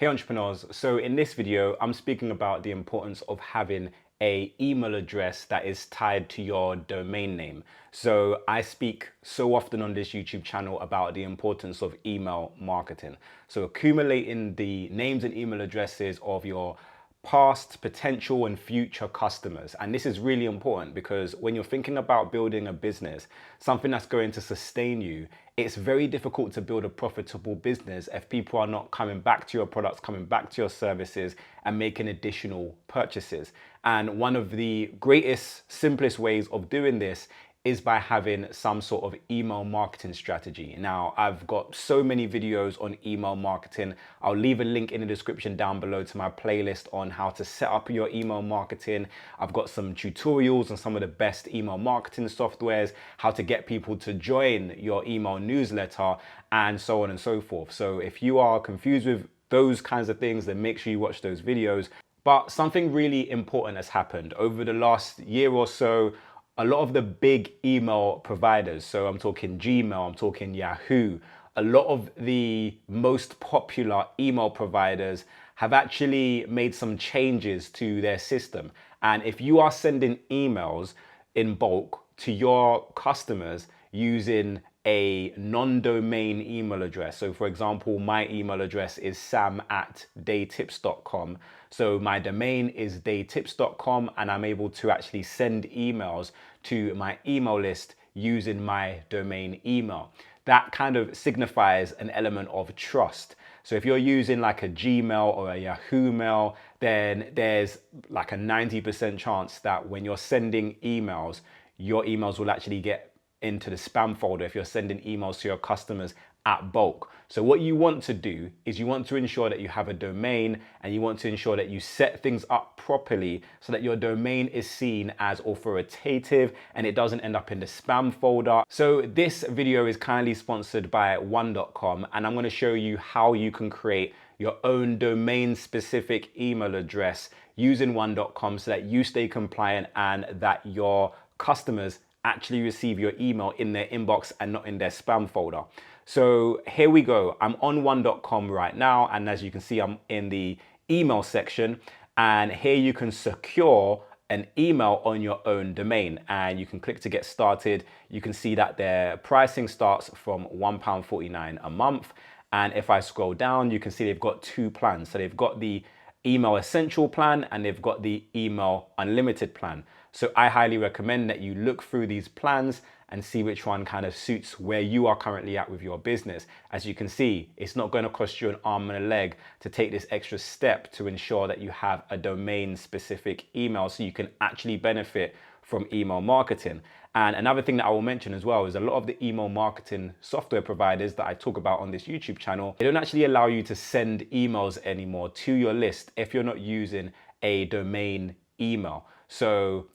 Hey entrepreneurs, so in this video, I'm speaking about the importance of having a email address that is tied to your domain name. So I speak so often on this YouTube channel about the importance of email marketing. So accumulating the names and email addresses of your past, potential, and future customers. And this is really important because when you're thinking about building a business, something that's going to sustain you, it's very difficult to build a profitable business if people are not coming back to your products, coming back to your services, and making additional purchases. And one of the greatest, simplest ways of doing this is by having some sort of email marketing strategy. Now, I've got so many videos on email marketing. I'll leave a link in the description down below to my playlist on how to set up your email marketing. I've got some tutorials on some of the best email marketing softwares, how to get people to join your email newsletter, and so on and so forth. So if you are confused with those kinds of things, then make sure you watch those videos. But something really important has happened over the last year or so. A lot of the big email providers, so I'm talking Gmail, I'm talking Yahoo, a lot of the most popular email providers have actually made some changes to their system. And if you are sending emails in bulk to your customers using a non-domain email address. So for example, my email address is sam@deytips.com. So my domain is deytips.com and I'm able to actually send emails to my email list using my domain email. That kind of signifies an element of trust. So if you're using like a Gmail or a Yahoo mail, then there's like a 90% chance that when you're sending emails, your emails will actually get into the spam folder if you're sending emails to your customers at bulk. So what you want to do is you want to ensure that you have a domain and you want to ensure that you set things up properly so that your domain is seen as authoritative and it doesn't end up in the spam folder. So this video is kindly sponsored by one.com and I'm going to show you how you can create your own domain specific email address using one.com so that you stay compliant and that your customers actually receive your email in their inbox and not in their spam folder. So here we go. I'm on one.com right now. And as you can see, I'm in the email section. And here you can secure an email on your own domain. And you can click to get started. You can see that their pricing starts from £1.49 a month. And if I scroll down, you can see they've got two plans. So they've got the email essential plan and they've got the email unlimited plan. So I highly recommend that you look through these plans and see which one kind of suits where you are currently at with your business. As you can see, it's not going to cost you an arm and a leg to take this extra step to ensure that you have a domain specific email so you can actually benefit from email marketing. And another thing that I will mention as well is a lot of the email marketing software providers that I talk about on this YouTube channel, they don't actually allow you to send emails anymore to your list if you're not using a domain email. So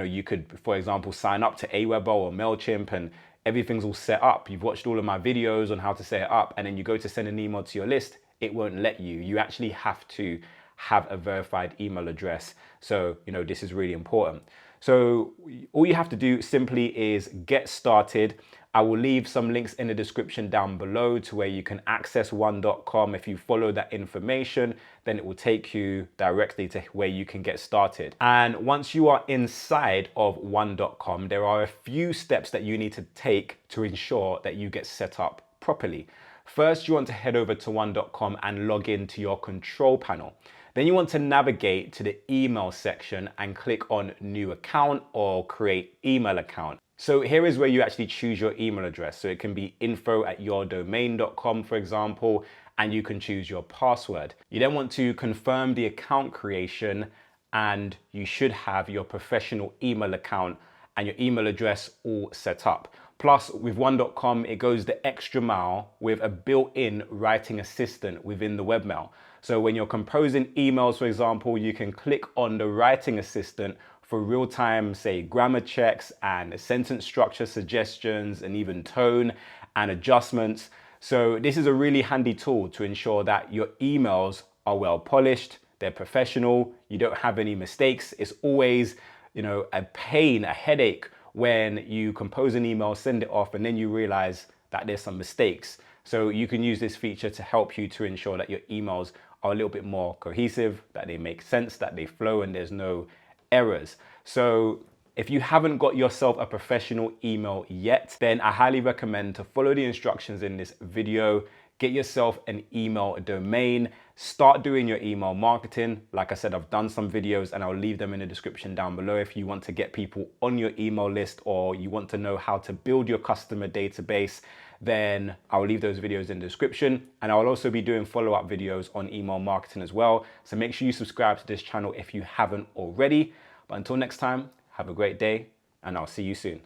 you could, for example, sign up to Aweber or MailChimp and everything's all set up. You've watched all of my videos on how to set it up and then you go to send an email to your list, it won't let you. You actually have to have a verified email address. So, this is really important. So all you have to do simply is get started. I will leave some links in the description down below to where you can access one.com. If you follow that information, then it will take you directly to where you can get started. And once you are inside of one.com, there are a few steps that you need to take to ensure that you get set up properly. First, you want to head over to one.com and log into your control panel. Then you want to navigate to the email section and click on new account or create email account. So here is where you actually choose your email address. So it can be info@yourdomain.com, for example, and you can choose your password. You then want to confirm the account creation and you should have your professional email account and your email address all set up. Plus with one.com, it goes the extra mile with a built-in writing assistant within the webmail. So when you're composing emails, for example, you can click on the writing assistant for real-time, say, grammar checks and sentence structure suggestions and even tone and adjustments. So this is a really handy tool to ensure that your emails are well polished, they're professional, you don't have any mistakes. It's always, a pain, a headache when you compose an email, send it off, and then you realize that there's some mistakes. So you can use this feature to help you to ensure that your emails are a little bit more cohesive, that they make sense, that they flow, and there's no errors. So if you haven't got yourself a professional email yet, then I highly recommend to follow the instructions in this video. Get yourself an email domain, start doing your email marketing. Like I said, I've done some videos and I'll leave them in the description down below if you want to get people on your email list or you want to know how to build your customer database, then I'll leave those videos in the description. And I'll also be doing follow-up videos on email marketing as well. So make sure you subscribe to this channel if you haven't already. But until next time, have a great day and I'll see you soon.